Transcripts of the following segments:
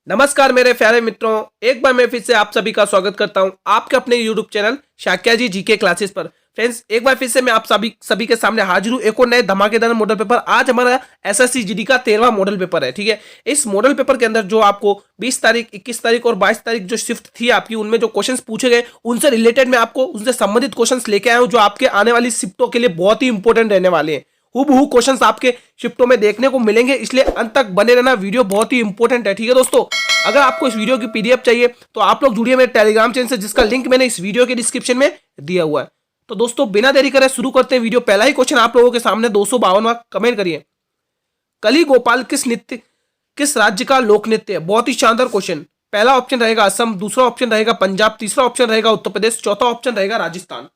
नमस्कार मेरे प्यारे मित्रों, एक बार मैं फिर से आप सभी का स्वागत करता हूं आपके अपने YouTube चैनल शाक्या जी जीके क्लासेस पर। फ्रेंड्स, एक बार फिर से मैं आप सभी के सामने हाजिर हूं एक और नए धमाकेदार मॉडल पेपर। आज हमारा एसएससी जीडी का 13वां मॉडल पेपर है। ठीक है, इस मॉडल पेपर के अंदर जो आपको 20 तारीख, 21 तारीख और 22 तारीख जो शिफ्ट थी आपकी, उनमें जो क्वेश्चंस पूछे गए उनसे रिलेटेड मैं आपको उनसे संबंधित क्वेश्चंस लेके आया हूं, जो आपके आने वाली शिफ्टों के लिए बहुत ही इंपॉर्टेंट रहने वाले हैं। हूबहू क्वेश्चंस आपके शिफ्टों में देखने को मिलेंगे, इसलिए अंत तक बने रहना, वीडियो बहुत ही इंपॉर्टेंट है। ठीक है दोस्तों, अगर आपको इस वीडियो की पीडीएफ चाहिए तो आप लोग जुड़िए मेरे टेलीग्राम चैनल से, जिसका लिंक मैंने इस वीडियो के डिस्क्रिप्शन में दिया हुआ है। तो दोस्तों बिना देरी करे शुरू करते हैं वीडियो। पहला ही क्वेश्चन आप लोगों के सामने 252वां, कमेंट करिए। कली गोपाल किस राज्य का लोक नृत्य है? बहुत ही शानदार क्वेश्चन। पहला ऑप्शन रहेगा असम, दूसरा ऑप्शन रहेगा पंजाब, तीसरा ऑप्शन रहेगा उत्तर प्रदेश, चौथा ऑप्शन रहेगा राजस्थान।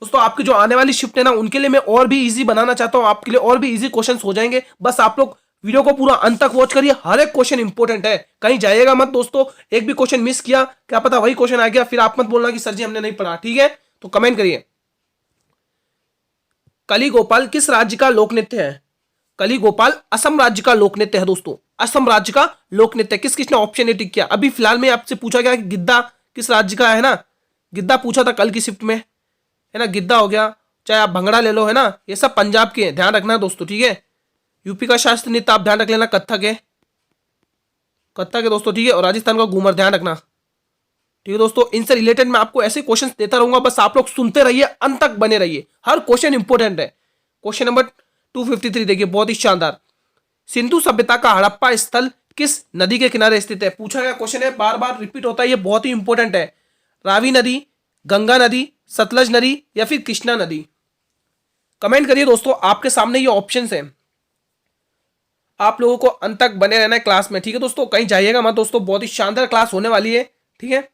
दोस्तों आपकी जो आने वाली शिफ्ट है ना, उनके लिए मैं और भी इजी बनाना चाहता हूं, आपके लिए और भी इजी क्वेश्चंस हो जाएंगे। बस आप लोग वीडियो को पूरा अंत तक वॉच करिए, हर एक क्वेश्चन इंपॉर्टेंट है, कहीं जाइएगा मत दोस्तों। एक भी क्वेश्चन मिस किया, क्या पता वही क्वेश्चन आ गया, फिर आप मत बोलना कि सर जी हमने नहीं पढ़ा। ठीक है, तो कमेंट करिए। कली गोपाल किस राज्य का लोक नृत्य है? कली गोपाल असम राज्य का लोक नृत्य है दोस्तों, असम राज्य का लोक नृत्य। किस किसने ऑप्शन ए टिक किया? अभी फिलहाल में आपसे पूछा गया कि गिद्दा किस राज्य का है ना, गिद्दा पूछा था कल की शिफ्ट में, है ना, गिद्दा हो गया, चाहे आप भंगड़ा ले लो, है ना, ये सब पंजाब के हैं, ध्यान रखना दोस्तों। ठीक है, यूपी का शास्त्रीय नृत्य आप ध्यान रख लेना, कत्थक है, कत्थक है दोस्तों। ठीक है, और राजस्थान का घूमर ध्यान रखना। ठीक है दोस्तों, इनसे रिलेटेड मैं आपको ऐसे क्वेश्चंस देता रहूंगा, बस आप लोग सुनते रहिए, अंत तक बने रहिए, हर क्वेश्चन इंपॉर्टेंट है। क्वेश्चन नंबर 253 देखिए, बहुत ही शानदार। सिंधु सभ्यता का हड़प्पा स्थल किस नदी के किनारे स्थित है? पूछा गया क्वेश्चन है, बार बार रिपीट होता है, ये बहुत ही इंपॉर्टेंट है। रावी नदी, गंगा नदी, सतलज नदी या फिर कृष्णा नदी? कमेंट करिए दोस्तों, आपके सामने ये ऑप्शन है, आप लोगों को अंत तक बने रहना है क्लास में। ठीक है दोस्तों, कहीं जाइएगा मत दोस्तों, बहुत ही शानदार क्लास होने वाली है। ठीक है,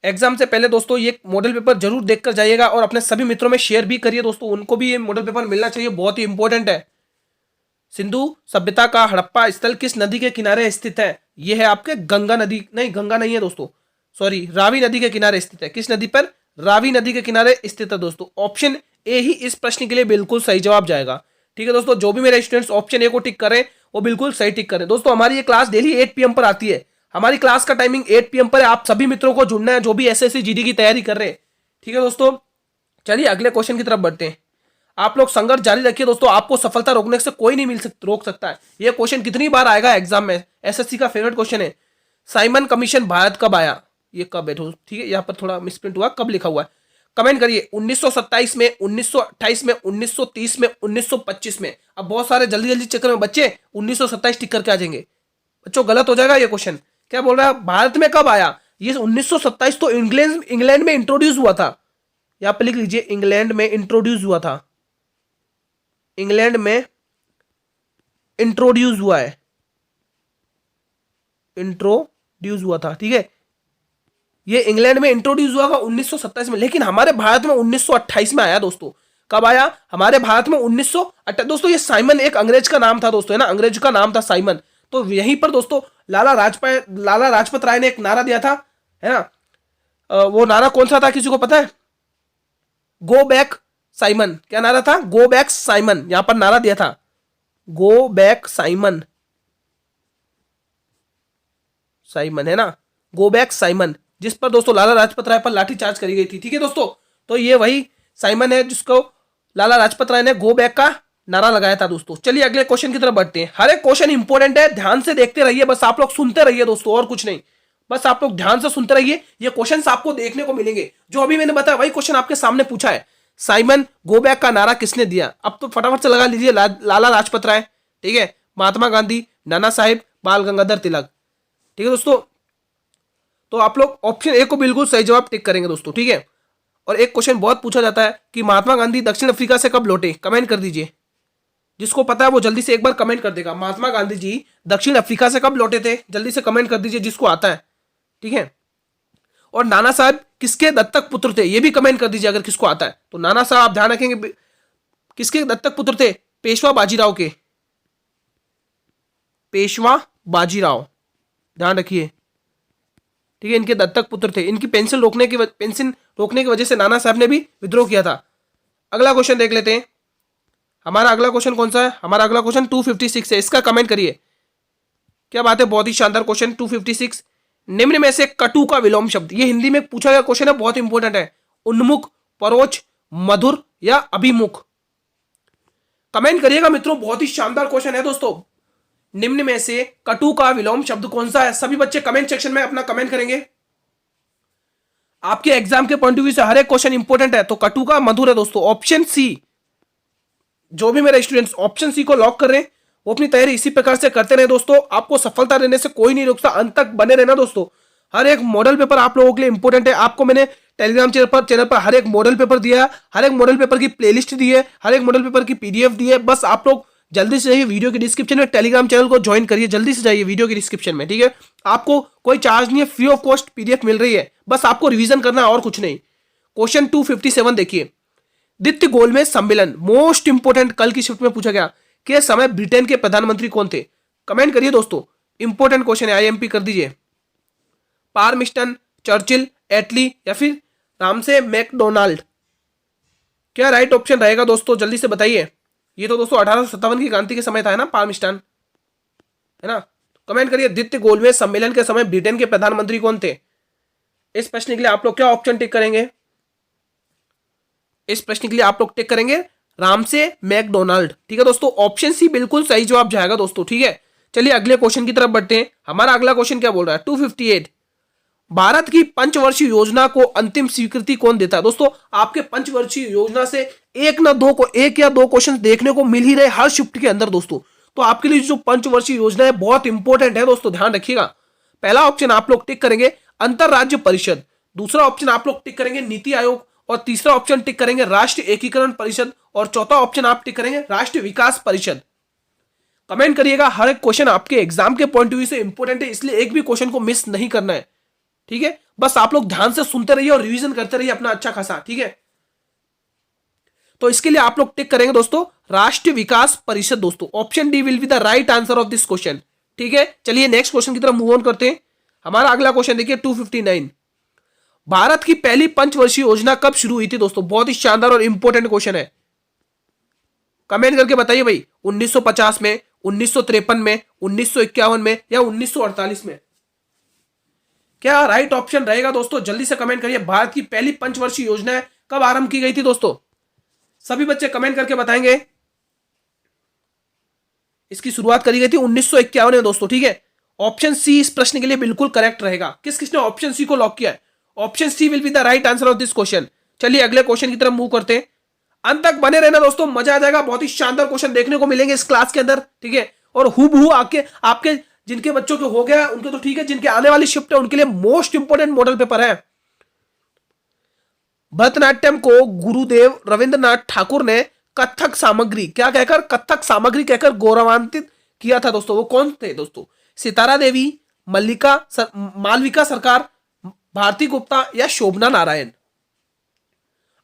एग्जाम से पहले दोस्तों ये मॉडल पेपर जरूर देखकर जाइएगा और अपने सभी मित्रों में शेयर भी करिए दोस्तों, उनको भी ये मॉडल पेपर मिलना चाहिए, बहुत ही इंपॉर्टेंट है। सिंधु सभ्यता का हड़प्पा स्थल किस नदी के किनारे स्थित है? यह है आपके गंगा नदी, नहीं गंगा नहीं है दोस्तों, सॉरी, रावी नदी के किनारे स्थित है। किस नदी पर? रावी नदी के किनारे स्थित है दोस्तों। ऑप्शन ए ही इस प्रश्न के लिए बिल्कुल सही जवाब जाएगा। ठीक है दोस्तों, जो भी मेरे स्टूडेंट्स ऑप्शन ए को टिक करें वो बिल्कुल सही टिक करें। दोस्तों हमारी ये क्लास डेली 8 PM पर आती है, हमारी क्लास का टाइमिंग 8 PM पर है। आप सभी मित्रों को जुड़ना है जो भी एसएससी जीडी की तैयारी कर रहे हैं। ठीक है दोस्तों, चलिए अगले क्वेश्चन की तरफ बढ़ते हैं। आप लोग संघर्ष जारी रखिए दोस्तों, आपको सफलता रोकने से कोई नहीं रोक सकता है। यह क्वेश्चन कितनी बार आएगा एग्जाम में, एसएससी का फेवरेट क्वेश्चन है। साइमन कमीशन भारत कब आया? ये कब है? ठीक है, यहाँ पर थोड़ा मिसप्रिंट हुआ, कब लिखा हुआ है कमेंट करिए। 1927 में, 1928 में, 1930 में, 1925 में? अब बहुत सारे जल्दी जल्दी चक्कर में बच्चे 1927 टिक करके आ जाएंगे, बच्चों गलत हो जाएगा ये क्वेश्चन। क्या बोल रहा है, भारत में कब आया? ये 1927 तो इंग्लैंड में इंट्रोड्यूस हुआ था, यहां पर लिख लीजिए, इंग्लैंड में इंट्रोड्यूस हुआ था, इंग्लैंड में इंट्रोड्यूस हुआ है, इंट्रोड्यूस हुआ था। ठीक है, ये इंग्लैंड में इंट्रोड्यूस हुआ था 1927 में, लेकिन हमारे भारत में 1928 में आया दोस्तों। कब आया हमारे भारत में? 1928 दोस्तों। ये साइमन एक अंग्रेज का नाम था दोस्तों, है ना, अंग्रेज का नाम था साइमन। तो यहीं पर दोस्तों लाला लाजपत राय ने एक नारा दिया था, है ना, वो नारा कौन सा था, किसी को पता है? Go back Simon. क्या नारा था? गो बैक साइमन, यहां पर नारा दिया था, गो बैक साइमन, साइमन, है ना, गो बैक साइमन, जिस पर दोस्तों लाला लाजपत राय पर लाठीचार्ज करी गई थी। ठीक है दोस्तों, तो ये वही साइमन है जिसको लाला लाजपत राय ने गो बैक का नारा लगाया था दोस्तों। चलिए अगले क्वेश्चन की तरफ बढ़ते हैं। हर एक क्वेश्चन इंपॉर्टेंट है, ध्यान से देखते रहिए, बस आप लोग सुनते रहिए दोस्तों, और कुछ नहीं, बस आप लोग ध्यान से सुनते रहिए। ये क्वेश्चन आपको देखने को मिलेंगे, जो अभी मैंने बताया वही क्वेश्चन आपके सामने पूछा है। साइमन गो बैक का नारा किसने दिया? अब तो फटाफट से लगा लीजिए, लाला लाजपत राय, ठीक है, महात्मा गांधी, नाना साहेब, बाल गंगाधर तिलक। ठीक है दोस्तों, तो आप लोग ऑप्शन ए को बिल्कुल सही जवाब टिक करेंगे दोस्तों। ठीक है, और एक क्वेश्चन बहुत पूछा जाता है कि महात्मा गांधी दक्षिण अफ्रीका से कब लौटे? कमेंट कर दीजिए, जिसको पता है वो जल्दी से एक बार कमेंट कर देगा। महात्मा गांधी जी दक्षिण अफ्रीका से कब लौटे थे? जल्दी से कमेंट कर दीजिए जिसको आता है। ठीक है, और नाना साहब किसके दत्तक पुत्र थे? ये भी कमेंट कर दीजिए अगर किसको आता है। तो नाना साहब आप ध्यान रखेंगे, किसके दत्तक पुत्र थे? पेशवा बाजीराव के, पेशवा बाजीराव, ध्यान रखिए। ठीक है, इनके दत्तक पुत्र थे। इनकी पेंशन रोकने की वजह से नाना साहब ने भी विद्रोह किया था। अगला क्वेश्चन देख लेते हैं। हमारा अगला क्वेश्चन कौन सा है? हमारा अगला क्वेश्चन 256 है, इसका कमेंट करिए। क्या बात है, बहुत ही शानदार क्वेश्चन। 256, निम्न में से कटु का विलोम शब्द, ये हिंदी में पूछा गया क्वेश्चन है, बहुत इंपॉर्टेंट है। उन्मुख, परोक्ष, मधुर या अभिमुख? कमेंट करिएगा मित्रों, बहुत ही शानदार क्वेश्चन है दोस्तों। निम्न में से कटु का विलोम शब्द कौन सा है? सभी बच्चे कमेंट सेक्शन में अपना कमेंट करेंगे। आपके एग्जाम के पॉइंट ऑफ व्यू से हर एक क्वेश्चन इंपॉर्टेंट है, तो कटु का मधुर है दोस्तों, ऑप्शन सी। जो भी मेरे स्टूडेंट्स ऑप्शन सी को लॉक कर रहे हैं वो अपनी तैयारी इसी प्रकार से करते रहे दोस्तों। आपको सफलता लेने से कोई नहीं रोकता, अंत तक बने रहना दोस्तों। हर एक मॉडल पेपर आप लोगों के लिए इंपॉर्टेंट है। आपको मैंने टेलीग्राम चैनल पर हर एक मॉडल पेपर दिया है, हर एक मॉडल पेपर की प्लेलिस्ट दी है, हर एक मॉडल पेपर की पीडीएफ दी है। बस आप लोग जल्दी से जाइए वीडियो के डिस्क्रिप्शन में, टेलीग्राम चैनल को ज्वाइन करिए, जल्दी से जाइए वीडियो के डिस्क्रिप्शन में, ठीक है। आपको कोई चार्ज नहीं है, फ्री ऑफ कॉस्ट पीडीएफ मिल रही है, बस आपको रिवीजन करना है और कुछ नहीं। क्वेश्चन 257 देखिए, द्वितीय गोलमेज सम्मेलन, मोस्ट इंपोर्टेंट, कल की शिफ्ट में पूछा गया कि समय ब्रिटेन के प्रधानमंत्री कौन थे? कमेंट करिए दोस्तों, इंपोर्टेंट क्वेश्चन है, आईएमपी कर दीजिए। पार्मिस्टन, चर्चिल, एटली या फिर रामसे मैकडोनाल्ड? क्या राइट ऑप्शन रहेगा दोस्तों, जल्दी से बताइए। ये तो दोस्तों 1857 की क्रांति के समय था, है ना, पार्मिस्टन, है ना। कमेंट करिए, द्वितीय गोलमेज सम्मेलन के समय ब्रिटेन के प्रधानमंत्री कौन थे? इस प्रश्न के लिए आप लोग क्या ऑप्शन टिक करेंगे? इस प्रश्न के लिए आप लोग टिक करेंगे रामसे मैकडोनाल्ड, ठीक है दोस्तों। ऑप्शन सी बिल्कुल सही जवाब जाएगा दोस्तों, ठीक है। चलिए अगले क्वेश्चन की तरफ बढ़ते हैं। हमारा अगला क्वेश्चन क्या बोल रहा है? 258, भारत की पंचवर्षीय योजना को अंतिम स्वीकृति कौन देता है? दोस्तों आपके पंचवर्षीय योजना से एक या दो क्वेश्चन देखने को मिल ही रहे हर शिफ्ट के अंदर दोस्तों। तो आपके लिए जो पंचवर्षीय योजना है बहुत इंपॉर्टेंट है दोस्तों, ध्यान रखिएगा। पहला ऑप्शन आप लोग टिक करेंगे अंतरराज्य परिषद, दूसरा ऑप्शन आप लोग टिक करेंगे नीति आयोग, और तीसरा ऑप्शन टिक करेंगे राष्ट्रीय एकीकरण परिषद, और चौथा ऑप्शन आप टिक करेंगे राष्ट्रीय विकास परिषद। कमेंट करिएगा, हर एक क्वेश्चन आपके एग्जाम के पॉइंट ऑफ व्यू से इंपॉर्टेंट है, इसलिए एक भी क्वेश्चन को मिस नहीं करना है, ठीक है। बस आप लोग ध्यान से सुनते रहिए और रिवीजन करते रहिए अपना अच्छा खासा, ठीक है। तो इसके लिए आप लोग टिक करेंगे दोस्तों राष्ट्रीय विकास परिषद दोस्तों। Option D will be the right answer of this question, ठीक है। चलिए नेक्स्ट क्वेश्चन की तरफ मूव ऑन करते हैं। हमारा अगला क्वेश्चन देखिए 259, भारत की पहली पंचवर्षीय योजना कब शुरू हुई थी दोस्तों? बहुत ही शानदार और इंपॉर्टेंट क्वेश्चन है। कमेंट करके बताइए भाई, 1950 में, 1953 में, 1951 में या 1948 में? क्या राइट ऑप्शन रहेगा दोस्तों? जल्दी से कमेंट करिए। भारत की पहली पंचवर्षीय योजना कब आरंभ की गई थी दोस्तों? सभी बच्चे कमेंट करके बताएंगे। इसकी शुरुआत करी गई थी 1951 में दोस्तों, ठीक है। ऑप्शन सी इस प्रश्न के लिए बिल्कुल करेक्ट रहेगा। किसने ऑप्शन सी को लॉक किया है? Option C will be the right answer of this question. चलिए अगले क्वेश्चन की तरफ मूव करते हैं। अंत तक बने रहना दोस्तों, मजा आ जाएगा, बहुत ही शानदार क्वेश्चन देखने को मिलेंगे इस क्लास के अंदर, ठीक है। और हूबहू आपके जिनके बच्चों के हो गया उनके तो ठीक है, जिनके आने वाली शिफ्ट है उनके लिए मोस्ट इंपोर्टेंट मॉडल पेपर है। भरतनाट्यम को गुरुदेव रविंद्रनाथ ठाकुर ने कथक सामग्री क्या कहकर, कथक सामग्री कहकर गौरवान्वित किया था दोस्तों। वो कौन थे दोस्तों? सितारा देवी, मालविका सरकार, भारती गुप्ता या शोभना नारायण?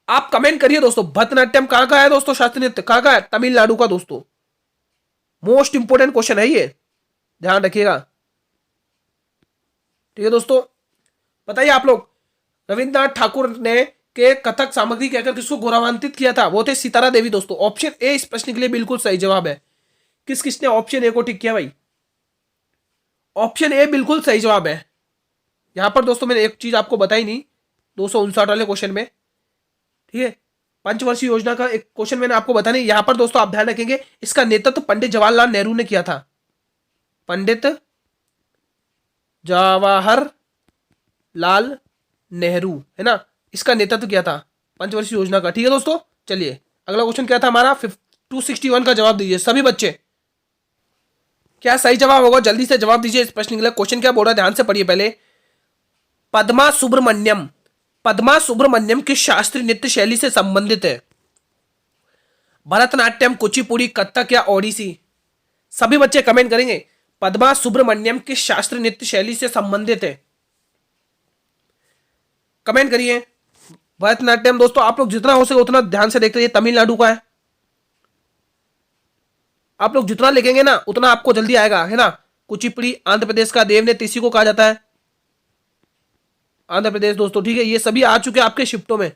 आप कमेंट करिए दोस्तों। भरतनाट्यम कहां का है दोस्तों? शास्त्रीय नृत्य कहां का है? तमिलनाडु का दोस्तों। मोस्ट इंपोर्टेंट क्वेश्चन है ये, ध्यान रखिएगा, ठीक है दोस्तों। बताइए आप लोग, रविंद्रनाथ ठाकुर ने के कथक सामग्री कहकर किसको गौरवान्वित किया था? वो थे सितारा देवी दोस्तों। ऑप्शन ए इस प्रश्न के लिए बिल्कुल सही जवाब है। किसने ऑप्शन ए को टिक किया भाई? ऑप्शन ए बिल्कुल सही जवाब है। यहां पर दोस्तों मैंने एक चीज आपको बताई नहीं 259 वाले क्वेश्चन में, ठीक है। पंचवर्षीय योजना का एक क्वेश्चन मैंने आपको बताया नहीं। यहां पर दोस्तों आप ध्यान रखेंगे, इसका नेतृत्व पंडित जवाहरलाल नेहरू ने किया था। पंडित जवाहरलाल नेहरू, है ना, इसका नेतृत्व किया था पंचवर्षीय योजना का, ठीक है दोस्तों। चलिए अगला क्वेश्चन क्या था हमारा? 261 का जवाब दीजिए सभी बच्चे। क्या सही जवाब होगा? जल्दी से जवाब दीजिए इस प्रश्न के लिए। क्वेश्चन क्या बोल रहा है ध्यान से पढ़िए पहले। पद्मा सुब्रमण्यम किस शास्त्रीय नृत्य शैली से संबंधित है? भरतनाट्यम, कुचिपुड़ी, कथक या ओडिसी? सभी बच्चे कमेंट करेंगे। पद्मा सुब्रमण्यम किस शास्त्रीय नृत्य शैली से संबंधित है? कमेंट करिए। भरतनाट्यम दोस्तों आप लोग जितना हो सके उतना ध्यान से देखते रहिए, तमिलनाडु का है। आप लोग जितना लिखेंगे ना उतना आपको जल्दी आएगा, है ना। कुचिपुड़ी आंध्र प्रदेश का, देव नृत्य इसी को कहा जाता है, आंध्र प्रदेश दोस्तों, ठीक है। ये सभी आ चुके हैं आपके शिफ्टों में।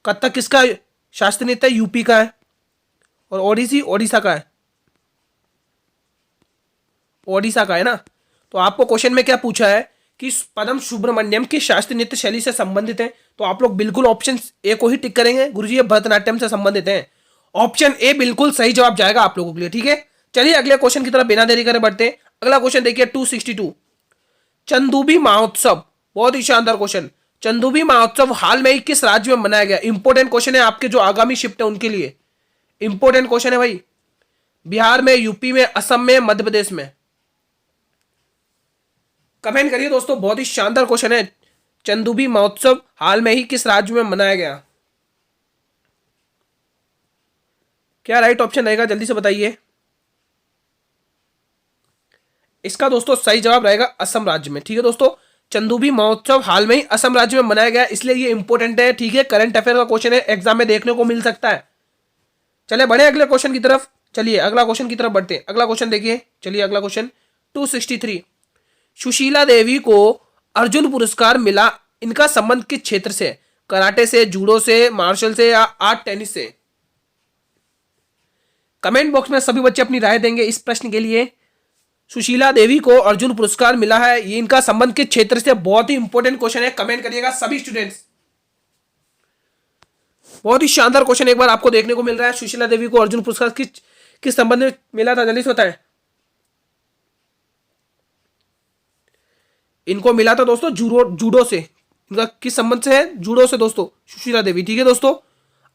कथक किसका शास्त्रीय नृत्य? यूपी का है। और ओडिसी ओडिशा का है, ओडिशा का है ना। तो आपको क्वेश्चन में क्या पूछा है कि पदम सुब्रमण्यम की शास्त्रीय नृत्य शैली से संबंधित है, तो आप लोग बिल्कुल ऑप्शन ए को ही टिक करेंगे। गुरुजी ये भरतनाट्यम से संबंधित है, ऑप्शन ए बिल्कुल सही जवाब जाएगा आप लोगों के लिए। ठीक है, चलिए अगले क्वेश्चन की तरफ बिना देरी करे बढ़ते हैं। अगला क्वेश्चन देखिए 262, चंदूबी महोत्सव, बहुत ही शानदार क्वेश्चन। चंदूबी महोत्सव हाल में ही किस राज्य में मनाया गया? इंपॉर्टेंट क्वेश्चन है आपके जो आगामी शिफ्ट है उनके लिए, इंपॉर्टेंट क्वेश्चन है भाई। बिहार में, यूपी में, असम में, मध्य प्रदेश में? कमेंट करिए दोस्तों, बहुत ही शानदार क्वेश्चन है। चंदूबी महोत्सव हाल में ही किस राज्य में मनाया गया? क्या राइट ऑप्शन रहेगा, जल्दी से बताइए। इसका दोस्तों सही जवाब रहेगा असम राज्य में। ठीक है दोस्तों, चंदूबी महोत्सव हाल में ही असम राज्य में मनाया गया, इसलिए ये इंपॉर्टेंट है। ठीक है, करंट अफेयर का क्वेश्चन है, एग्जाम में देखने को मिल सकता है। चलिए बढ़े अगले क्वेश्चन की तरफ। चलिए अगला क्वेश्चन की तरफ बढ़ते हैं। अगला क्वेश्चन देखिए, चलिए अगला क्वेश्चन 263, सुशीला देवी को अर्जुन पुरस्कार मिला, इनका संबंध किस क्षेत्र से? कराटे से, जूडो से, मार्शल से या आर्ट टेनिस से? कमेंट बॉक्स में सभी बच्चे अपनी राय देंगे इस प्रश्न के लिए। सुशीला देवी को अर्जुन पुरस्कार मिला है, ये इनका संबंध किस क्षेत्र से? बहुत ही इंपॉर्टेंट क्वेश्चन है, कमेंट करिएगा सभी स्टूडेंट्स। बहुत ही शानदार क्वेश्चन एक बार आपको देखने को मिल रहा है। सुशीला देवी को अर्जुन पुरस्कार किस संबंध में मिला था, जल्दी से बताएं। इनको मिला था दोस्तों जूडो से। इनका किस संबंध से है? जूडो से दोस्तों, सुशीला देवी। ठीक है दोस्तों,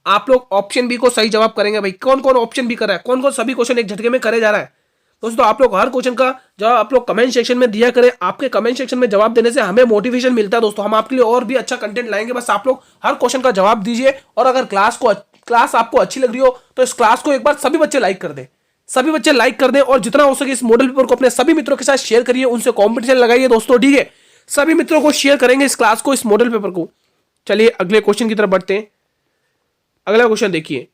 आप लोग ऑप्शन बी को सही जवाब करेंगे भाई। कौन कौन ऑप्शन बी कर रहा है, कौन कौन सभी क्वेश्चन एक झटके में करे जा रहा है दोस्तों? आप लोग हर क्वेश्चन का जवाब आप लोग कमेंट सेक्शन में दिया करें। आपके कमेंट सेक्शन में जवाब देने से हमें मोटिवेशन मिलता है दोस्तों, हम आपके लिए और भी अच्छा कंटेंट लाएंगे। बस आप लोग हर क्वेश्चन का जवाब दीजिए, और अगर क्लास आपको अच्छी लग रही हो तो इस क्लास को एक बार सभी बच्चे लाइक कर दें, सभी बच्चे लाइक कर दें, और जितना हो सके इस मॉडल पेपर को अपने सभी मित्रों के साथ शेयर करिए, उनसे कॉम्पिटिशन लगाइए दोस्तों। ठीक है, सभी मित्रों को शेयर करेंगे इस क्लास को, इस मॉडल पेपर को। चलिए अगले क्वेश्चन की तरफ बढ़ते हैं। अगला क्वेश्चन देखिए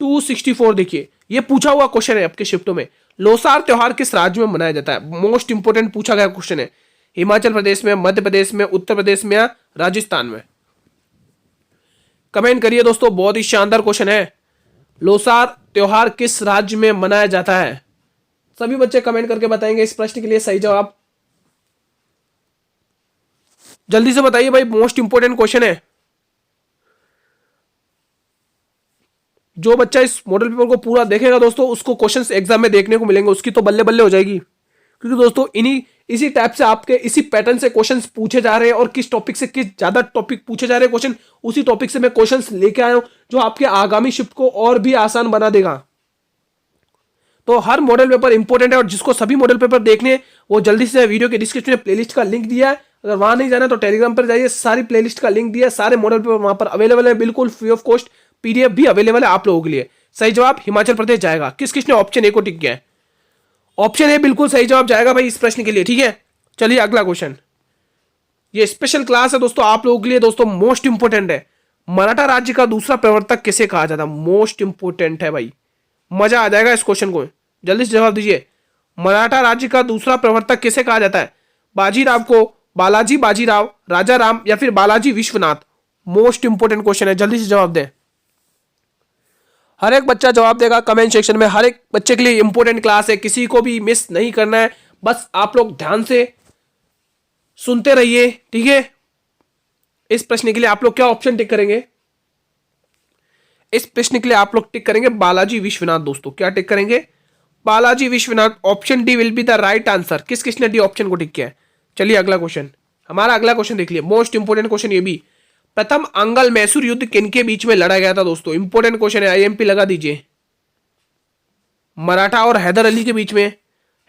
264, देखिए ये पूछा हुआ क्वेश्चन है आपके शिफ्टों में। लोसार त्योहार किस राज्य में मनाया जाता है? मोस्ट इंपोर्टेंट पूछा गया क्वेश्चन है। हिमाचल प्रदेश में, मध्य प्रदेश में, उत्तर प्रदेश में या राजस्थान में? कमेंट करिए दोस्तों, बहुत ही शानदार क्वेश्चन है। लोसार त्योहार किस राज्य में मनाया जाता है? सभी बच्चे कमेंट करके बताएंगे इस प्रश्न के लिए सही जवाब। जल्दी से बताइए भाई, मोस्ट इंपोर्टेंट क्वेश्चन है। जो बच्चा इस मॉडल पेपर को पूरा देखेगा दोस्तों, उसको क्वेश्चंस एग्जाम में देखने को मिलेंगे, उसकी तो बल्ले बल्ले हो जाएगी। क्योंकि दोस्तों इसी टाइप से आपके इसी पैटर्न से क्वेश्चंस पूछे जा रहे हैं, और किस टॉपिक से किस ज्यादा टॉपिक पूछे जा रहे हैं क्वेश्चन, उसी टॉपिक से मैं क्वेश्चंस लेके आया हूं जो आपके आगामी शिफ्ट को और भी आसान बना देगा। तो हर मॉडल पेपर इंपॉर्टेंट है, और जिसको सभी मॉडल पेपर देखने हैं वो जल्दी से वीडियो के डिस्क्रिप्शन में प्लेलिस्ट का लिंक दिया है, अगर वहां नहीं जाना तो टेलीग्राम पर जाइए, सारी प्लेलिस्ट का लिंक दिया है, सारे मॉडल पेपर वहां पर अवेलेबल है, बिल्कुल फ्री ऑफ कॉस्ट। पीडीएफ भी अवेलेबल है आप लोगों के लिए। सही जवाब हिमाचल प्रदेश जाएगा। किस किसने ऑप्शन ए को टिक किया है? ऑप्शन ए बिल्कुल सही जवाब जाएगा भाई इस प्रश्न के लिए। ठीक है, चलिए अगला क्वेश्चन। ये स्पेशल क्लास है दोस्तों आप लोगों के लिए, दोस्तों मोस्ट इंपोर्टेंट है। मराठा राज्य का दूसरा प्रवर्तक किसे कहा जाता है? मोस्ट इंपोर्टेंट है भाई, मजा आ जाएगा इस क्वेश्चन को, जल्दी से जवाब दीजिए। मराठा राज्य का दूसरा प्रवर्तक किसे कहा जाता है? बाजीराव को, बालाजी बाजीराव, राजा राम या फिर Balaji Vishwanath? Most important question है, जल्दी से जवाब दें। हर एक बच्चा जवाब देगा कमेंट सेक्शन में। हर एक बच्चे के लिए इंपॉर्टेंट क्लास है, किसी को भी मिस नहीं करना है। बस आप लोग ध्यान से सुनते रहिए। ठीक है, इस प्रश्न के लिए आप लोग क्या ऑप्शन टिक करेंगे? इस प्रश्न के लिए आप लोग टिक करेंगे बालाजी विश्वनाथ दोस्तों। क्या टिक करेंगे? Balaji Vishwanath. Option D will be the right answer. किस किसने डी ऑप्शन को टिक किया है? चलिए अगला क्वेश्चन, हमारा अगला क्वेश्चन देख लिया, मोस्ट इंपोर्टेंट क्वेश्चन ये भी। प्रथम अंगल मैसूर युद्ध किनके बीच में लड़ा गया था दोस्तों? इंपॉर्टेंट क्वेश्चन है, आईएमपी लगा दीजिए। मराठा और हैदर अली के बीच में,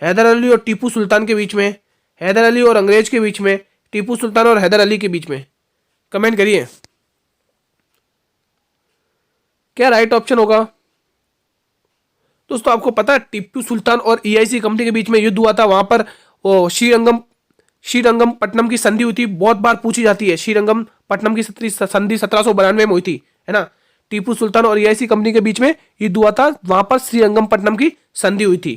हैदर अली और टीपू सुल्तान के बीच में, हैदर अली और अंग्रेज के बीच में, टीपू सुल्तान और हैदर अली के बीच में? कमेंट करिए क्या राइट ऑप्शन होगा। दोस्तों आपको पता है टीपू सुल्तान और ईआईसी कंपनी के बीच में युद्ध हुआ था, वहां पर वो श्रीरंगपट्टनम की संधि हुई थी, बहुत बार पूछी जाती है। श्रीरंगपट्टनम की संधि 1792 में हुई थी, है ना। टीपू सुल्तान और ईआईसी कंपनी के बीच में युद्ध हुआ था, वहां पर श्रीरंगपट्टनम की संधि हुई थी।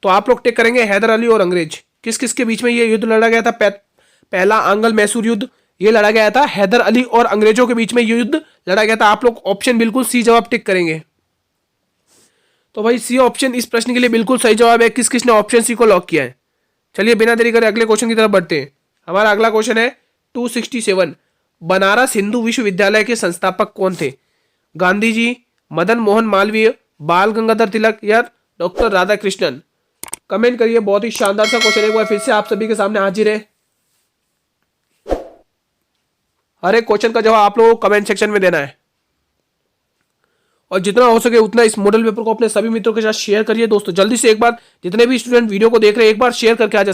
तो आप लोग टिक करेंगे हैदर अली और अंग्रेज। किस किस के बीच में ये युद्ध लड़ा गया था? पहला आंगल मैसूर युद्ध ये लड़ा गया था, हैदर अली और अंग्रेजों के बीच में ये युद्ध लड़ा गया था। आप लोग ऑप्शन बिल्कुल सी जवाब टिक करेंगे। तो भाई सी ऑप्शन इस प्रश्न के लिए बिल्कुल सही जवाब है। किस किसने ऑप्शन सी को लॉक किया है? चलिए बिना देरी करे अगले क्वेश्चन की तरफ बढ़ते हैं। हमारा अगला क्वेश्चन है 267। बनारस हिंदू विश्वविद्यालय के संस्थापक कौन थे? गांधी जी, मदन मोहन मालवीय, बाल गंगाधर तिलक या डॉक्टर राधाकृष्णन? कमेंट करिए। बहुत ही शानदार सा क्वेश्चन एक बार फिर से आप सभी के सामने हाजिर है। हर एक क्वेश्चन का जवाब आप लोगों को कमेंट सेक्शन में देना है और जितना हो सके उतना इस मॉडल पेपर को अपने सभी मित्रों के साथ शेयर करिए दोस्तों। जल्दी से एक बार जितने भी स्टूडेंट वीडियो को देख रहे हैं एक बार शेयर करके आ जाए।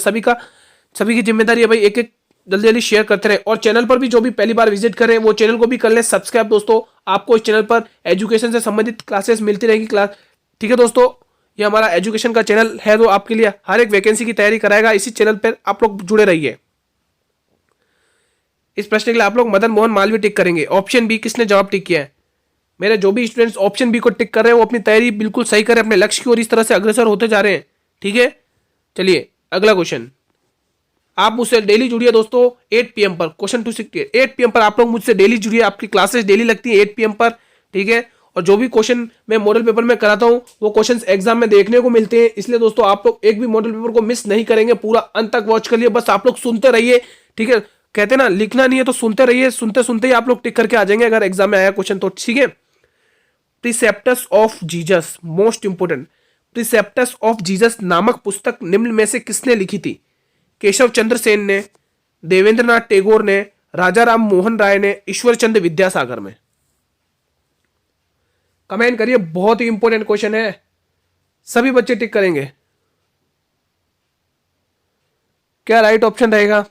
सभी की जिम्मेदारी है भाई, एक एक जल्दी जल्दी शेयर करते रहे। और चैनल पर भी जो भी पहली बार विजिट करें वो चैनल को भी कर लें सब्सक्राइब दोस्तों। आपको इस चैनल पर एजुकेशन से संबंधित क्लासेस मिलती रहेगी क्लास, ठीक है दोस्तों। ये हमारा एजुकेशन का चैनल है जो आपके लिए हर एक वैकेंसी की तैयारी कराएगा। इसी चैनल पर आप लोग जुड़े रहिए। इस प्रश्न के लिए आप लोग मदन मोहन मालवीय टिक करेंगे। ऑप्शन बी किसने जवाब टिक किया है? मेरे जो भी स्टूडेंट्स ऑप्शन बी को टिक कर रहे हैं वो अपनी तैयारी बिल्कुल सही करें, अपने लक्ष्य की ओर इस तरह से अग्रसर होते जा रहे हैं, ठीक है। चलिए अगला क्वेश्चन। आप मुझसे डेली जुड़िए दोस्तों 8 PM पर। क्वेश्चन 268 8 PM पर आप लोग मुझसे डेली जुड़िए। आपकी क्लासेस डेली लगती है 8 PM पर, ठीक है। और जो भी क्वेश्चन मैं मॉडल पेपर में कराता हूं वो क्वेश्चंस एग्जाम में देखने को मिलते हैं। इसलिए दोस्तों आप लोग एक भी मॉडल पेपर को मिस नहीं करेंगे, पूरा अंत तक वॉच करिए। बस आप लोग सुनते रहिए, ठीक है। कहते हैं ना लिखना नहीं है तो सुनते रहिए, सुनते सुनते ही आप लोग टिक करके आ जाएंगे अगर एग्जाम में आया क्वेश्चन तो, ठीक है। Precepts of Jesus, most important. Precepts of Jesus नामक पुस्तक निम्न में से किसने लिखी थी? केशव चंद्र सेन ने, देवेंद्रनाथ टैगोर ने, राजा राम मोहन राय ने, ईश्वर चंद्र विद्यासागर में? कमेंट करिए। बहुत ही इंपॉर्टेंट क्वेश्चन है, सभी बच्चे टिक करेंगे। क्या राइट ऑप्शन रहेगा?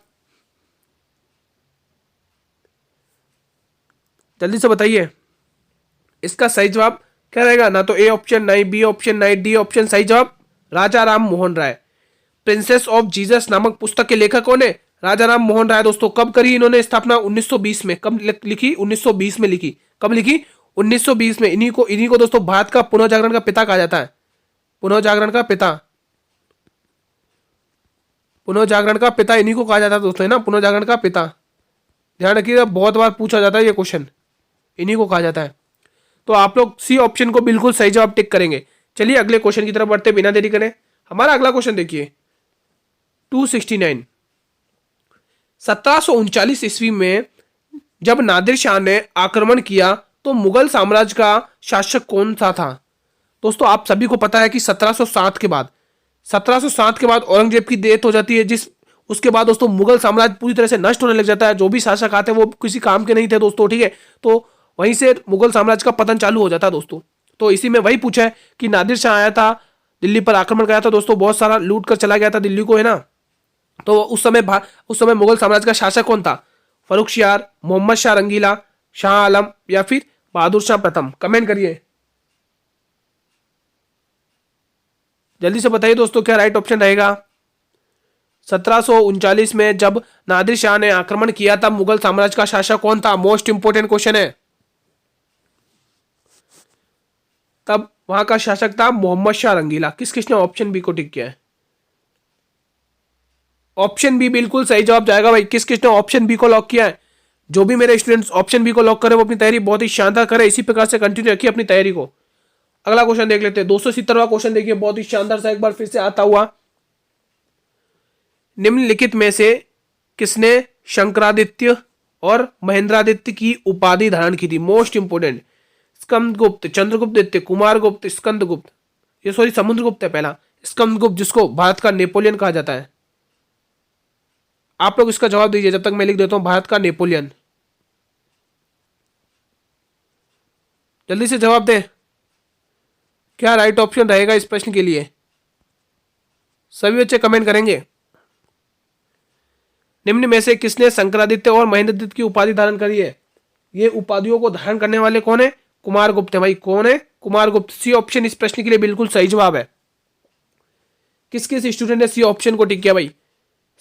जल्दी से बताइए। इसका सही जवाब क्या रहेगा? ना तो ए ऑप्शन, ना बी ऑप्शन, ना डी ऑप्शन। सही जवाब राजा Ram Mohan Roy. Princess of Jesus नामक पुस्तक के लेखक कौन है? राजा राम मोहन राय दोस्तों। कब करी इन्होंने स्थापना? 1920 में। कब लिखी? 1920 में लिखी। कब लिखी? 1920 में। इन्हीं को दोस्तों भारत का पुनर्जागरण का पिता कहा जाता है। पुनर्जागरण का पिता, पुनर्जागरण का पिता इन्हीं को कहा जाता है दोस्तों, है ना, पुनर्जागरण का पिता। ध्यान रखिएगा, बहुत बार पूछा जाता है ये क्वेश्चन, इन्हीं को कहा जाता है। तो आप लोग सी ऑप्शन को बिल्कुल सही जवाब टिक करेंगे। चलिए अगले क्वेश्चन की तरफ बढ़ते बिना देरी करें। हमारा अगला क्वेश्चन देखिए 269। 1739 ईस्वी में जब नादिर शाह ने आक्रमण किया तो मुगल साम्राज्य का शासक कौन सा था? दोस्तों आप सभी को पता है कि 1707 के बाद औरंगजेब की डेथ हो जाती है, उसके बाद दोस्तों मुगल साम्राज्य पूरी तरह से नष्ट होने लग जाता है। जो भी शासक आते हैं वो किसी काम के नहीं थे दोस्तों, ठीक है। तो वहीं से मुगल साम्राज्य का पतन चालू हो जाता है दोस्तों। तो इसी में वही पूछा है कि नादिर शाह आया था, दिल्ली पर आक्रमण कराया था दोस्तों, बहुत सारा लूट कर चला गया था दिल्ली को, है ना। तो उस समय मुगल साम्राज्य का शासक कौन था? फर्रुखशियार, मोहम्मद शाह रंगीला, शाह आलम या फिर बहादुर शाह प्रथम? कमेंट करिए, जल्दी से बताइए दोस्तों क्या राइट ऑप्शन रहेगा। 1739 में जब नादिर शाह ने आक्रमण किया था मुगल साम्राज्य का शासक कौन था? मोस्ट इंपोर्टेंट क्वेश्चन है। तब वहां का शासक था मोहम्मद शाह रंगीला। किसने ऑप्शन बी को टिक किया है? ऑप्शन बी बिल्कुल सही जवाब जाएगा भाई। किसने ऑप्शन बी को लॉक किया है? जो भी मेरे स्टूडेंट्स ऑप्शन बी को लॉक करे वो अपनी तैयारी बहुत ही शानदार करे। इसी प्रकार से कंटिन्यू रखिए अपनी तैयारी को। अगला क्वेश्चन देख लेते हैं 270वां क्वेश्चन देखिए, बहुत ही शानदार सा एक बार फिर से आता हुआ। निम्नलिखित में से किसने शंकरादित्य और महेंद्रादित्य की उपाधि धारण की थी? Most important. स्कंदगुप्त, चंद्रगुप्त, कुमारगुप्त, स्कंदगुप्त, ये सॉरी समुद्रगुप्त है पहला। स्कंदगुप्त जिसको भारत का नेपोलियन कहा जाता है। आप लोग इसका जवाब दीजिए जब तक मैं लिख देता हूं भारत का नेपोलियन। जल्दी से जवाब दे, क्या राइट ऑप्शन रहेगा इस प्रश्न के लिए? सभी बच्चे कमेंट करेंगे। निम्न में से किसने शंकरादित्य और महेंद्रदित्य की उपाधि धारण करी है? ये उपाधियों को धारण करने वाले कौन है? कुमारगुप्त है भाई। कौन है? कुमारगुप्त। सी ऑप्शन इस प्रश्न के लिए बिल्कुल सही जवाब है। किस किस स्टूडेंट ने सी ऑप्शन को टिक किया भाई?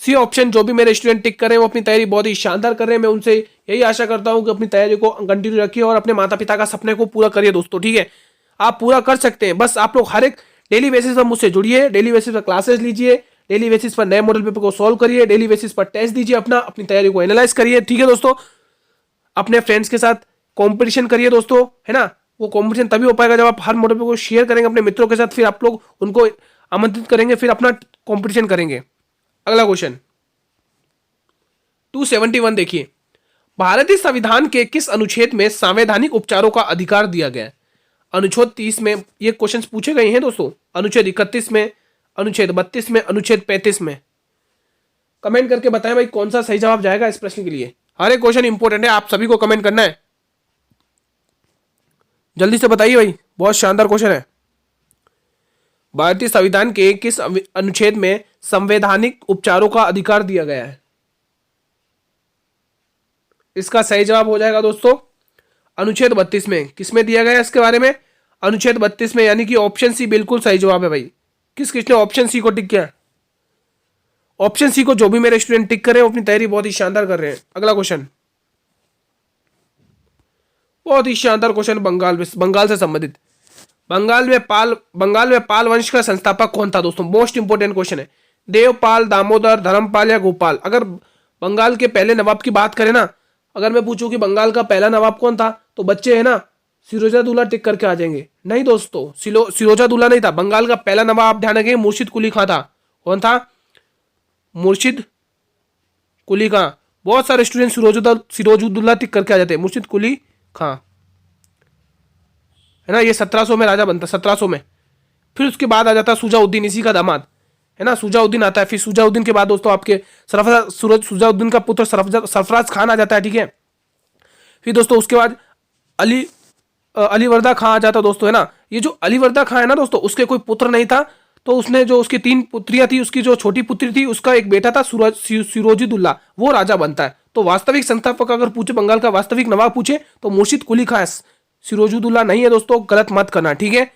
सी ऑप्शन जो भी मेरे स्टूडेंट टिक कर रहे हैं वो अपनी तैयारी बहुत ही शानदार कर रहे हैं। मैं उनसे यही आशा करता हूं कि अपनी तैयारी को कंटिन्यू रखिए और अपने माता पिता का सपने को पूरा करिए दोस्तों, ठीक है। आप पूरा कर सकते हैं। बस आप लोग हर एक डेली बेसिस पर मुझसे जुड़िए, डेली बेसिस पर क्लासेस लीजिए, डेली बेसिस पर नए मॉडल पेपर को सोल्व करिए, डेली बेसिस पर टेस्ट दीजिए, अपनी तैयारी को एनालाइज करिए, ठीक है दोस्तों। अपने फ्रेंड्स के साथ कॉम्पिटिशन करिए दोस्तों, है ना। वो कॉम्पिटिशन तभी हो पाएगा जब आप हर मॉडल पेपर को शेयर करेंगे अपने मित्रों के साथ, फिर आप लोग उनको आमंत्रित करेंगे, फिर अपना कॉम्पिटिशन करेंगे। अगला क्वेश्चन 271 देखिए, भारतीय संविधान के किस अनुच्छेद में संवैधानिक उपचारों का अधिकार दिया गया है? अनुच्छेद 30 में ये क्वेश्चंस पूछे गए हैं दोस्तों, अनुच्छेद 31 में, अनुच्छेद 32 में, अनुच्छेद 35 में। कमेंट करके बताएं भाई कौन सा सही जवाब जाएगा इस प्रश्न के लिए। हर एक क्वेश्चन इंपॉर्टेंट है, आप सभी को कमेंट करना है, जल्दी से बताइए भाई, बहुत शानदार क्वेश्चन है। भारतीय संविधान के किस अनुच्छेद में संवैधानिक उपचारों का अधिकार दिया गया है? इसका सही जवाब हो जाएगा दोस्तों अनुच्छेद 32 में। किसमें दिया गया है इसके बारे में? अनुच्छेद 32 में, यानी कि ऑप्शन सी बिल्कुल सही जवाब है भाई। किसने ऑप्शन सी को टिक किया? ऑप्शन सी को जो भी मेरे स्टूडेंट टिक कर रहे हैं अपनी तैयारी बहुत ही शानदार कर रहे हैं। अगला क्वेश्चन, बहुत ही शानदार क्वेश्चन, बंगाल से संबंधित। बंगाल में पाल वंश का संस्थापक कौन था दोस्तों? मोस्ट इंपोर्टेंट क्वेश्चन है। देवपाल, दामोदर, धर्मपाल या गोपाल? अगर बंगाल के पहले नवाब की बात करें ना, अगर मैं पूछूं कि बंगाल का पहला नवाब कौन था, तो बच्चे है ना सिरोजादौला टिक करके आ जाएंगे। नहीं दोस्तों, सिरोजादौला नहीं था। बंगाल का पहला नवाब, ध्यान रखें, मुर्शिद कुली खां था। कौन था? मुर्शिद कुली खां। बहुत सारे स्टूडेंट सिरोजुद्दौला टिक करके आ जाते हैं। मुर्शिद कुली खां है ना, ये 1700 में राजा बनता, 1700 में। फिर उसके बाद आ जाता सुजाउद्दीन, इसी का दामाद है ना, सुजाउद्दीन आता है। फिर सुजाउद्दीन के बाद दोस्तों आपके सुजाउद्दीन का पुत्र सरफराज खान आ जाता है, ठीक है। फिर दोस्तों उसके बाद अलीवर्दा खां आ जाता दोस्तों, है ना। ये जो अलीवर्दा खां है ना दोस्तों, उसके कोई पुत्र नहीं था, तो उसने जो उसकी 3 पुत्रियां थी, उसकी जो छोटी पुत्री थी उसका एक बेटा था सिरोजुद्दौला, वो राजा बनता है। तो वास्तविक संस्थापक अगर पूछे, बंगाल का वास्तविक नवाब पूछे, तो मुर्शिद कुली खां, सिरोजुद्दौला नहीं है दोस्तों, गलत मत करना, ठीक है।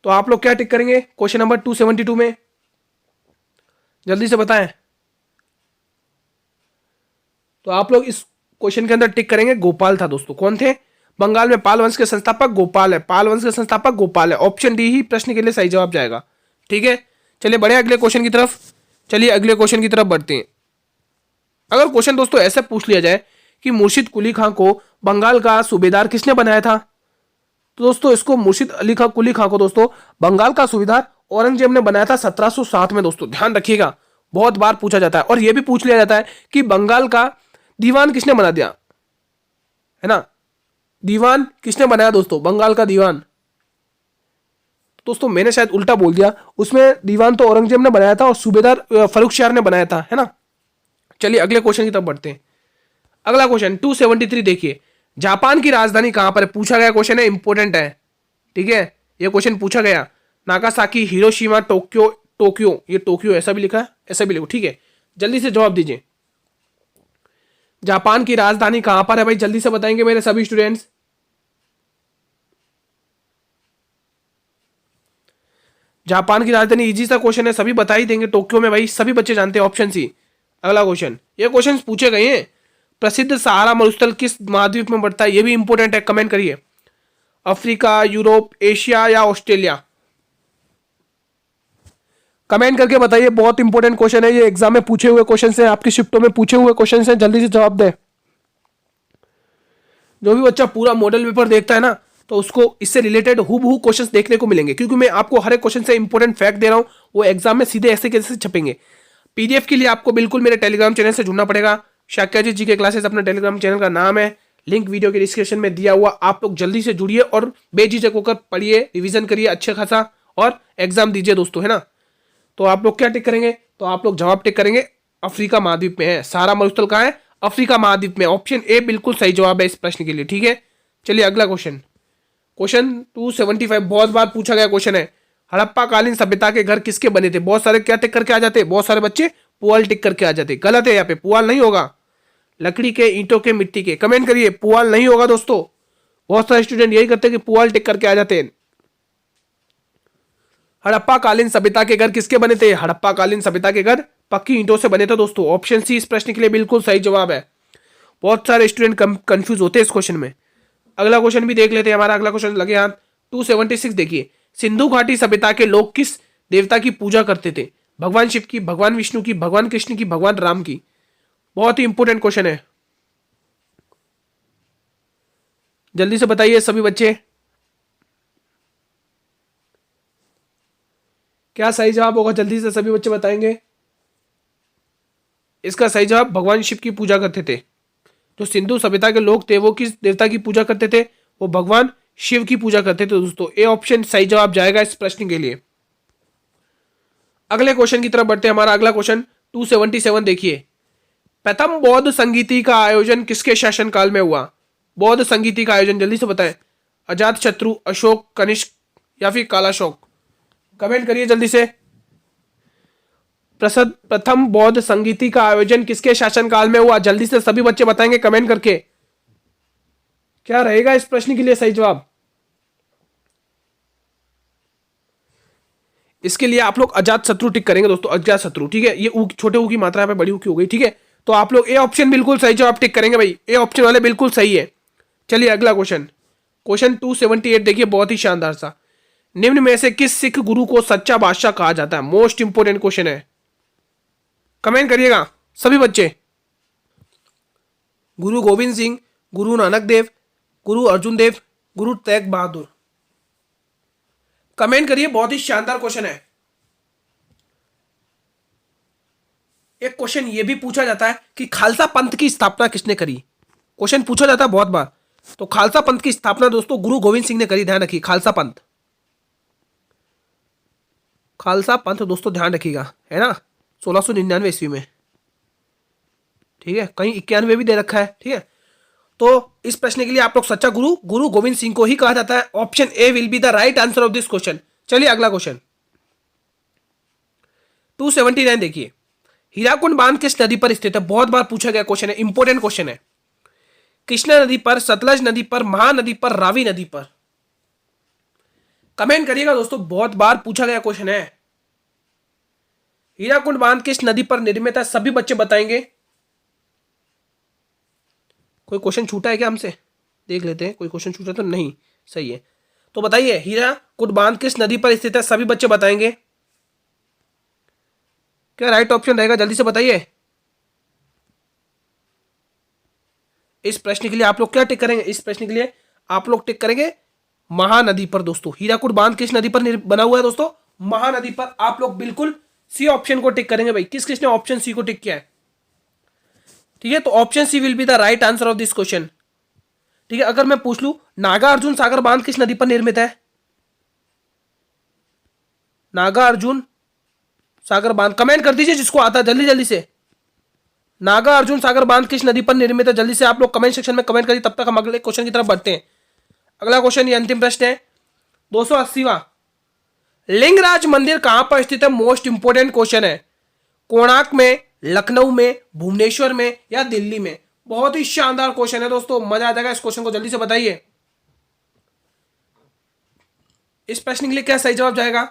तो आप लोग क्या टिक करेंगे क्वेश्चन नंबर 272 में? जल्दी से बताएं। तो आप लोग इस क्वेश्चन के अंदर टिक करेंगे गोपाल था दोस्तों। कौन थे? बंगाल में पाल वंश के संस्थापक गोपाल है। पाल वंश के संस्थापक गोपाल है। ऑप्शन डी ही प्रश्न के लिए सही जवाब जाएगा, ठीक है। चलिए बढ़े अगले क्वेश्चन की तरफ। चलिए अगले क्वेश्चन की तरफ बढ़ते हैं। अगर क्वेश्चन दोस्तों ऐसे पूछ लिया जाए कि मुर्शिद कुली खां को बंगाल का सूबेदार किसने बनाया था, तो दोस्तों इसको मुर्शिद अली खां कुली खां को दोस्तों बंगाल का सूबेदार औरंगजेब ने बनाया था 1707 में। दोस्तों ध्यान रखिएगा, बहुत बार पूछा जाता है। और यह भी पूछ लिया जाता है कि बंगाल का दीवान किसने बना दिया, है ना। दीवान किसने बनाया दोस्तों, बंगाल का दीवान? दोस्तों मैंने शायद उल्टा बोल दिया, उसमें दीवान तो औरंगजेब ने बनाया था और सूबेदार फर्रुखशियार ने बनाया था, है ना। चलिए अगले क्वेश्चन की तरफ बढ़ते हैं। अगला क्वेश्चन 273 देखिए, जापान की राजधानी कहां पर है? पूछा गया क्वेश्चन है, इंपॉर्टेंट है, ठीक है। यह क्वेश्चन पूछा गया। नागासाकी, हिरोशिमा, टोक्यो, ये टोक्यो ऐसा भी लिखा है, ऐसा भी लिखो, ठीक है। जल्दी से जवाब दीजिए, जापान की राजधानी कहां पर है भाई? जल्दी से बताएंगे मेरे सभी स्टूडेंट्स। जापान की राजधानी, इजी सा क्वेश्चन है, सभी बता ही देंगे, टोक्यो में भाई, सभी बच्चे जानते हैं, ऑप्शन सी। अगला क्वेश्चन, ये क्वेश्चन पूछे गए हैं, प्रसिद्ध सहारा मरुस्थल किस महाद्वीप में पड़ता है? ये भी इंपॉर्टेंट है, कमेंट करिए। अफ्रीका, यूरोप, एशिया या ऑस्ट्रेलिया? कमेंट करके बताइए, बहुत इंपॉर्टेंट क्वेश्चन है ये, एग्जाम में पूछे हुए क्वेश्चन है, आपकी शिफ्टों में पूछे हुए क्वेश्चन है, जल्दी से जवाब दे। जो भी बच्चा पूरा मॉडल पेपर देखता है ना, तो उसको इससे रिलेटेड हूबहू क्वेश्चंस देखने को मिलेंगे, क्योंकि मैं आपको हर एक क्वेश्चन से इंपॉर्टेंट फैक्ट दे रहा हूं, वो एग्जाम में सीधे ऐसे कैसे छपेंगे। पीडीएफ के लिए आपको बिल्कुल मेरे टेलीग्राम चैनल से जुड़ना पड़ेगा। शाक्याजी जी के क्लासेस अपना टेलीग्राम चैनल का नाम है, लिंक वीडियो के डिस्क्रिप्शन में दिया हुआ। आप लोग जल्दी से जुड़िए और बेझिझक होकर पढ़िए, रिविजन करिए अच्छे खासा और एग्जाम दीजिए दोस्तों, है ना। तो आप लोग क्या टिक करेंगे? तो आप लोग जवाब टिक करेंगे अफ्रीका महाद्वीप में है। सहारा मरुस्थल कहां है? अफ्रीका महाद्वीप में। ऑप्शन ए बिल्कुल सही जवाब है इस प्रश्न के लिए, ठीक है। चलिए अगला क्वेश्चन, क्वेश्चन 275, बहुत बार पूछा गया क्वेश्चन है। हड़प्पा कालीन सभ्यता के घर किसके बने थे? बहुत सारे क्या टिक करके आ जाते हैं, बहुत सारे बच्चे पुआल टिक करके आ जाते। गलत है, यहाँ पे पुआल नहीं होगा, लकड़ी के, ईंटों के, मिट्टी के। कमेंट करिए, पुआल नहीं होगा दोस्तों। बहुत सारे स्टूडेंट यही करते हैं कि पुआल टिक करके आ जाते हैं। हड़प्पा कालीन सभ्यता के घर किसके बने थे? हड़प्पा कालीन सभ्यता के घर पक्की ईंटों से बने थे दोस्तों। ऑप्शन सी इस प्रश्न के लिए बिल्कुल सही जवाब है। बहुत सारे स्टूडेंट कंफ्यूज होते हैं इस क्वेश्चन में। अगला क्वेश्चन भी देख लेते हैं, हमारा अगला क्वेश्चन लगे हाथ 276 देखिए, सिंधु घाटी सभ्यता के लोग किस देवता की पूजा करते थे? भगवान शिव की, भगवान विष्णु की, भगवान कृष्ण की, भगवान राम की? बहुत ही इंपॉर्टेंट क्वेश्चन है, जल्दी से बताइए सभी बच्चे, क्या सही जवाब होगा? जल्दी से सभी बच्चे बताएंगे। इसका सही जवाब भगवान शिव की पूजा करते थे। जो सिंधु सभ्यता के लोग थे वो किस देवता की पूजा करते थे? वो भगवान शिव की पूजा करते थे दोस्तों। ए ऑप्शन सही जवाब जाएगा इस प्रश्न के लिए। अगले क्वेश्चन की तरफ बढ़ते हैं। हमारा अगला क्वेश्चन 277 देखिए। प्रथम बौद्ध संगीति का आयोजन किसके शासनकाल में हुआ? बौद्ध संगीति का आयोजन जल्दी से बताएं। अजात शत्रु, अशोक, कनिष्क या फिर कालाशोक? कमेंट करिए जल्दी से। प्रथम बौद्ध संगीति का आयोजन किसके शासनकाल में हुआ? जल्दी से सभी बच्चे बताएंगे कमेंट करके। क्या रहेगा इस प्रश्न के लिए सही जवाब? इसके लिए आप लोग अजात शत्रु टिक करेंगे दोस्तों। अजात शत्रु, ठीक है। ये ऊ छोटे ऊ की मात्रा पे बड़ी ऊ की हो गई, ठीक है। तो आप लोग ए ऑप्शन बिल्कुल सही जवाब टिक करेंगे भाई। ए ऑप्शन वाले बिल्कुल सही है। चलिए अगला क्वेश्चन, क्वेश्चन 278 देखिए, बहुत ही शानदार सा। निम्न में से किस सिख गुरु को सच्चा बादशाह कहा जाता है? मोस्ट इंपोर्टेंट क्वेश्चन है, कमेंट करिएगा सभी बच्चे। गुरु गोविंद सिंह, गुरु नानक देव, गुरु अर्जुन देव, गुरु तेग बहादुर? कमेंट करिए, बहुत ही शानदार क्वेश्चन है। एक क्वेश्चन ये भी पूछा जाता है कि खालसा पंथ की स्थापना किसने करी? क्वेश्चन पूछा जाता है बहुत बार। तो खालसा पंथ की स्थापना दोस्तों गुरु गोविंद सिंह ने करी। ध्यान रखिए, खालसा पंथ, खालसा पंथ दोस्तों ध्यान रखिएगा, है ना, 1699 ईस्वी में, ठीक है। कहीं 91 भी दे रखा है, ठीक है। तो इस प्रश्न के लिए आप लोग सच्चा गुरु गुरु गोविंद सिंह को ही कहा जाता है। Option A will be the right answer of this question. चलिए अगला क्वेश्चन 279 देखिए। हीराकुंड बांध किस नदी पर स्थित है? बहुत बार पूछा गया क्वेश्चन है, इंपॉर्टेंट क्वेश्चन है। कृष्णा नदी पर, सतलज नदी पर, महानदी पर, रावी नदी पर? कमेंट करिएगा दोस्तों, बहुत बार पूछा गया क्वेश्चन है। हीराकुंड बांध किस नदी पर निर्मित है? सभी बच्चे बताएंगे। कोई क्वेश्चन छूटा है क्या हमसे? देख लेते हैं, कोई क्वेश्चन छूटा तो नहीं, सही है। तो बताइए, हीराकुंड बांध किस नदी पर स्थित है? सभी बच्चे बताएंगे। क्या राइट ऑप्शन रहेगा? जल्दी से बताइए। इस प्रश्न के लिए आप लोग क्या टिक करेंगे? इस प्रश्न के लिए आप लोग टिक करेंगे महानदी पर दोस्तों। हीराकुंड बांध किस नदी पर बना हुआ है दोस्तों? महानदी पर। आप लोग बिल्कुल सी ऑप्शन को टिक करेंगे भाई। किस किसने ऑप्शन सी को टिक किया है? ठीक है, तो option C will be the right answer of this question. ठीक है, अगर मैं पूछ लूं नागार्जुन सागर बांध किस नदी पर निर्मित है? नागार्जुन सागर बांध, कमेंट कर दीजिए जिसको आता है, जल्दी जल्दी से। नागार्जुन सागर बांध किस नदी पर निर्मित है? जल्दी से आप लोग कमेंट सेक्शन में कमेंट करिए। तब तक हम अगले क्वेश्चन की तरफ बढ़ते हैं। अगला क्वेश्चन, ये अंतिम प्रश्न है, 280वां। लिंगराज मंदिर कहां पर स्थित है? मोस्ट इंपोर्टेंट क्वेश्चन है। कोणार्क में, लखनऊ में, भुवनेश्वर में या दिल्ली में? बहुत ही शानदार क्वेश्चन है दोस्तों, मजा आ जाएगा। इस क्वेश्चन को जल्दी से बताइए। इस प्रश्न के लिए क्या सही जवाब जाएगा?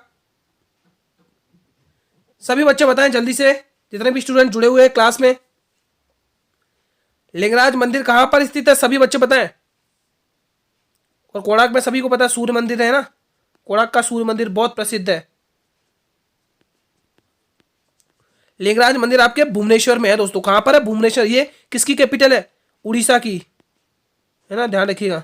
सभी बच्चे बताएं जल्दी से, जितने भी स्टूडेंट जुड़े हुए हैं क्लास में। लिंगराज मंदिर कहां पर स्थित है? सभी बच्चे बताएं। और कोणार्क में सभी को पता है सूर्य मंदिर है ना, कोणार्क का सूर्य मंदिर बहुत प्रसिद्ध है। लिंगराज मंदिर आपके भुवनेश्वर में है दोस्तों। कहां पर है? भुवनेश्वर। ये किसकी कैपिटल है? उड़ीसा की, है ना, ध्यान रखिएगा,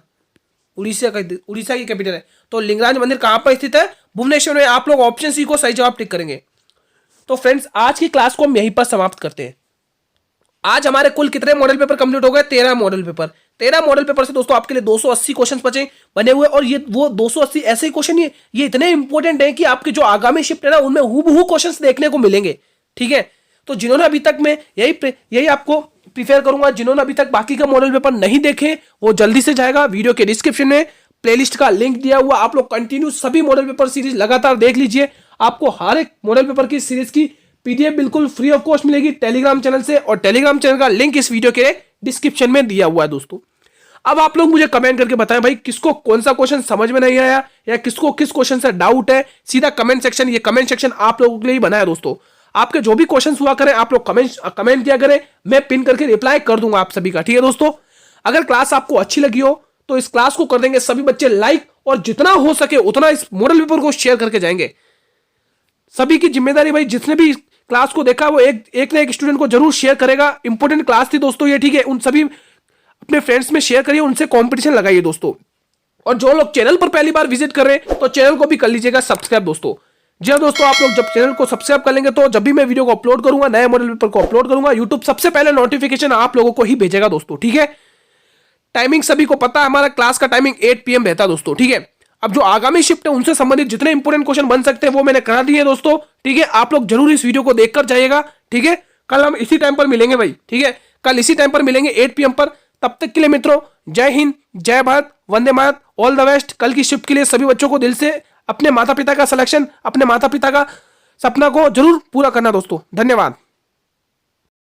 उड़ीसा की कैपिटल है। तो लिंगराज मंदिर कहां पर स्थित है? भुवनेश्वर में। आप लोग ऑप्शन सी को सही जवाब टिक करेंगे। तो फ्रेंड्स, आज की क्लास को हम यहीं पर समाप्त करते हैं। आज हमारे कुल कितने मॉडल पेपर कंप्लीट हो गए? 13 मॉडल पेपर। 13 मॉडल पेपर से दोस्तों आपके लिए 280 क्वेश्चन बने हुए। और ये वो 280 ऐसे क्वेश्चन, ये इतने इंपॉर्टेंट है कि आपके जो आगामी शिफ्ट है ना, उनमें हूबहू क्वेश्चंस देखने को मिलेंगे। ठीक है, तो जिन्होंने अभी तक, मैं यही आपको प्रीफेयर करूंगा, जिन्होंने अभी तक बाकी का मॉडल पेपर नहीं देखे वो जल्दी से जाएगा। वीडियो के डिस्क्रिप्शन में प्लेलिस्ट का लिंक दिया हुआ, आप लोग कंटिन्यू सभी मॉडल पेपर सीरीज लगातार देख लीजिए। आपको हर एक मॉडल पेपर की सीरीज की पीडीएफ बिल्कुल फ्री ऑफ कॉस्ट मिलेगी टेलीग्राम चैनल से, और टेलीग्राम चैनल का लिंक इस वीडियो के डिस्क्रिप्शन में दिया हुआ है दोस्तों। अब आप लोग मुझे कमेंट करके बताएं भाई, किसको कौन सा क्वेश्चन समझ में नहीं आया या किसको किस क्वेश्चन से डाउट है। सीधा कमेंट सेक्शन, ये कमेंट सेक्शन आप लोगों के लिए ही बनाया दोस्तों। आपके जो भी क्वेश्चन हुआ करें आप लोग कमेंट किया करें, मैं पिन करके रिप्लाई कर दूंगा आप सभी का। ठीक है दोस्तों, अगर क्लास आपको अच्छी लगी हो तो इस क्लास को कर देंगे सभी बच्चे लाइक, और जितना हो सके उतना इस मॉडल पेपर को शेयर करके जाएंगे। सभी की जिम्मेदारी भाई, जिसने भी क्लास को देखा वो एक ना एक स्टूडेंट को जरूर शेयर करेगा। इंपॉर्टेंट क्लास थी दोस्तों ये, ठीक है। उन सभी अपने फ्रेंड्स में शेयर करिए, उनसे कंपटीशन लगाइए दोस्तों। और जो लोग चैनल पर पहली बार विजिट कर रहे हैं तो चैनल को भी कर लीजिएगा सब्सक्राइब दोस्तों। जी हाँ दोस्तों, आप लोग जब चैनल को सब्सक्राइब कर लेंगे तो जब भी मैं वीडियो को अपलोड करूंगा, नए मॉडल पेपर को अपलोड करूंगा, यूट्यूब सबसे पहले नोटिफिकेशन आप लोगों को ही भेजेगा दोस्तों, ठीक है। टाइमिंग सभी को पता है, हमारा क्लास का टाइमिंग 8 PM रहता है दोस्तों, ठीक है। अब जो आगामी शिफ्ट है उनसे संबंधित जितने इंपोर्टेंट क्वेश्चन बन सकते हैं वो मैंने करा दिए दोस्तों, ठीक है। आप लोग जरूर इस वीडियो को देखकर जाइएगा, ठीक है। कल हम इसी टाइम पर मिलेंगे भाई, ठीक है। कल इसी टाइम पर मिलेंगे 8 PM पर। तब तक के लिए मित्रों, जय हिंद, जय Bharat, Vande Bharat, all the best. कल की शिफ्ट के लिए सभी बच्चों को दिल से अपने माता पिता का सिलेक्शन, अपने माता पिता का सपना को जरूर पूरा करना दोस्तों। धन्यवाद।